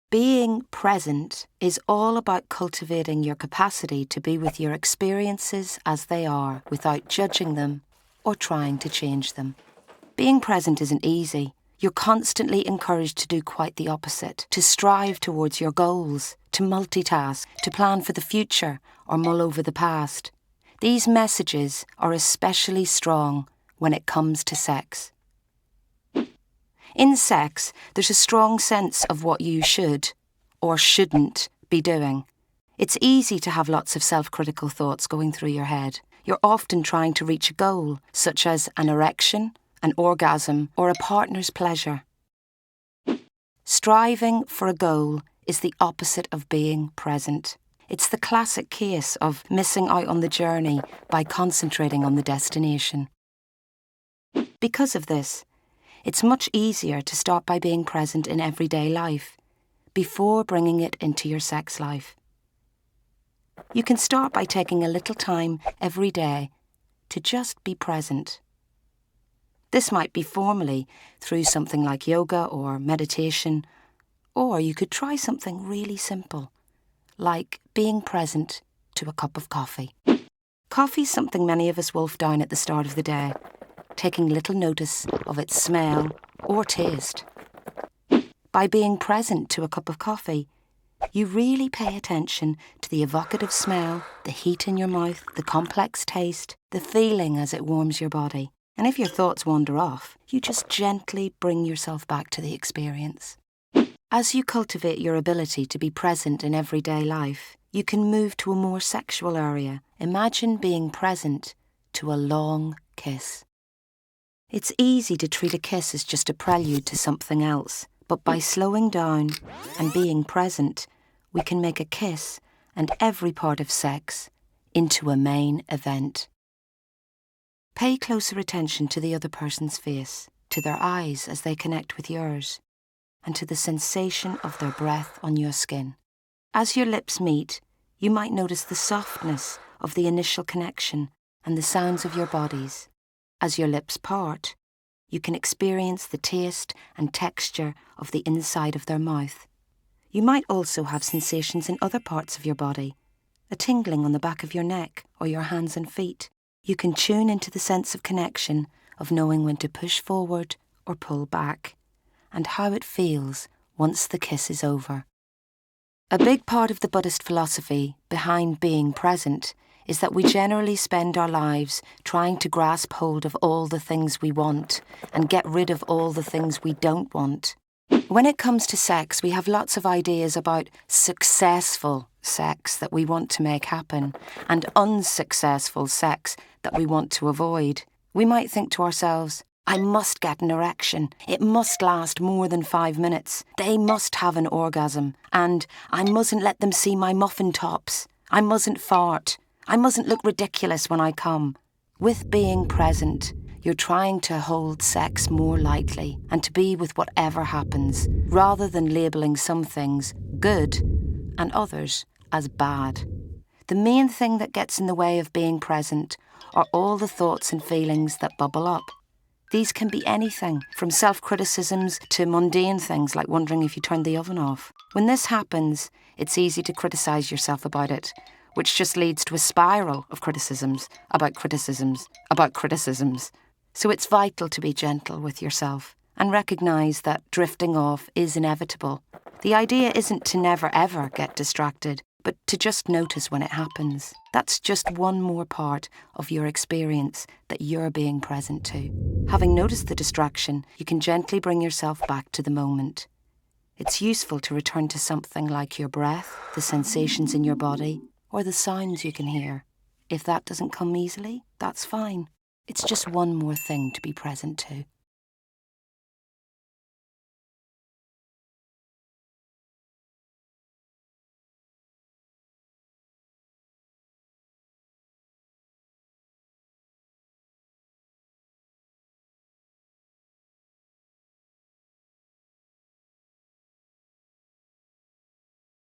Being present is all about cultivating your capacity to be with your experiences as they are without judging them or trying to change them. Being present isn't easy. You're constantly encouraged to do quite the opposite, to strive towards your goals, to multitask, to plan for the future or mull over the past. These messages are especially strong when it comes to sex. In sex, there's a strong sense of what you should or shouldn't be doing. It's easy to have lots of self-critical thoughts going through your head. You're often trying to reach a goal, such as an erection, an orgasm, or a partner's pleasure. Striving for a goal is the opposite of being present. It's the classic case of missing out on the journey by concentrating on the destination. Because of this, it's much easier to start by being present in everyday life before bringing it into your sex life. You can start by taking a little time every day to just be present. This might be formally through something like yoga or meditation, or you could try something really simple, like being present to a cup of coffee. Coffee's something many of us wolf down at the start of the day, taking little notice of its smell or taste. By being present to a cup of coffee, you really pay attention to the evocative smell, the heat in your mouth, the complex taste, the feeling as it warms your body. And if your thoughts wander off, you just gently bring yourself back to the experience. As you cultivate your ability to be present in everyday life, you can move to a more sexual area. Imagine being present to a long kiss. It's easy to treat a kiss as just a prelude to something else, but by slowing down and being present, we can make a kiss and every part of sex into a main event. Pay closer attention to the other person's face, to their eyes as they connect with yours, and to the sensation of their breath on your skin. As your lips meet, you might notice the softness of the initial connection and the sounds of your bodies. As your lips part, you can experience the taste and texture of the inside of their mouth. You might also have sensations in other parts of your body, a tingling on the back of your neck or your hands and feet. You can tune into the sense of connection, of knowing when to push forward or pull back, and how it feels once the kiss is over. A big part of the Buddhist philosophy behind being present is that we generally spend our lives trying to grasp hold of all the things we want and get rid of all the things we don't want. When it comes to sex, we have lots of ideas about successful sex that we want to make happen and unsuccessful sex that we want to avoid. We might think to ourselves, I must get an erection. It must last more than 5 minutes. They must have an orgasm. And I mustn't let them see my muffin tops. I mustn't fart. I mustn't look ridiculous when I come. With being present, you're trying to hold sex more lightly and to be with whatever happens, rather than labelling some things good and others as bad. The main thing that gets in the way of being present are all the thoughts and feelings that bubble up. These can be anything, from self-criticisms to mundane things like wondering if you turned the oven off. When this happens, it's easy to criticise yourself about it, which just leads to a spiral of criticisms about criticisms about criticisms. So it's vital to be gentle with yourself and recognise that drifting off is inevitable. The idea isn't to never ever get distracted, but to just notice when it happens. That's just one more part of your experience that you're being present to. Having noticed the distraction, you can gently bring yourself back to the moment. It's useful to return to something like your breath, the sensations in your body, or the sounds you can hear. If that doesn't come easily, that's fine. It's just one more thing to be present to.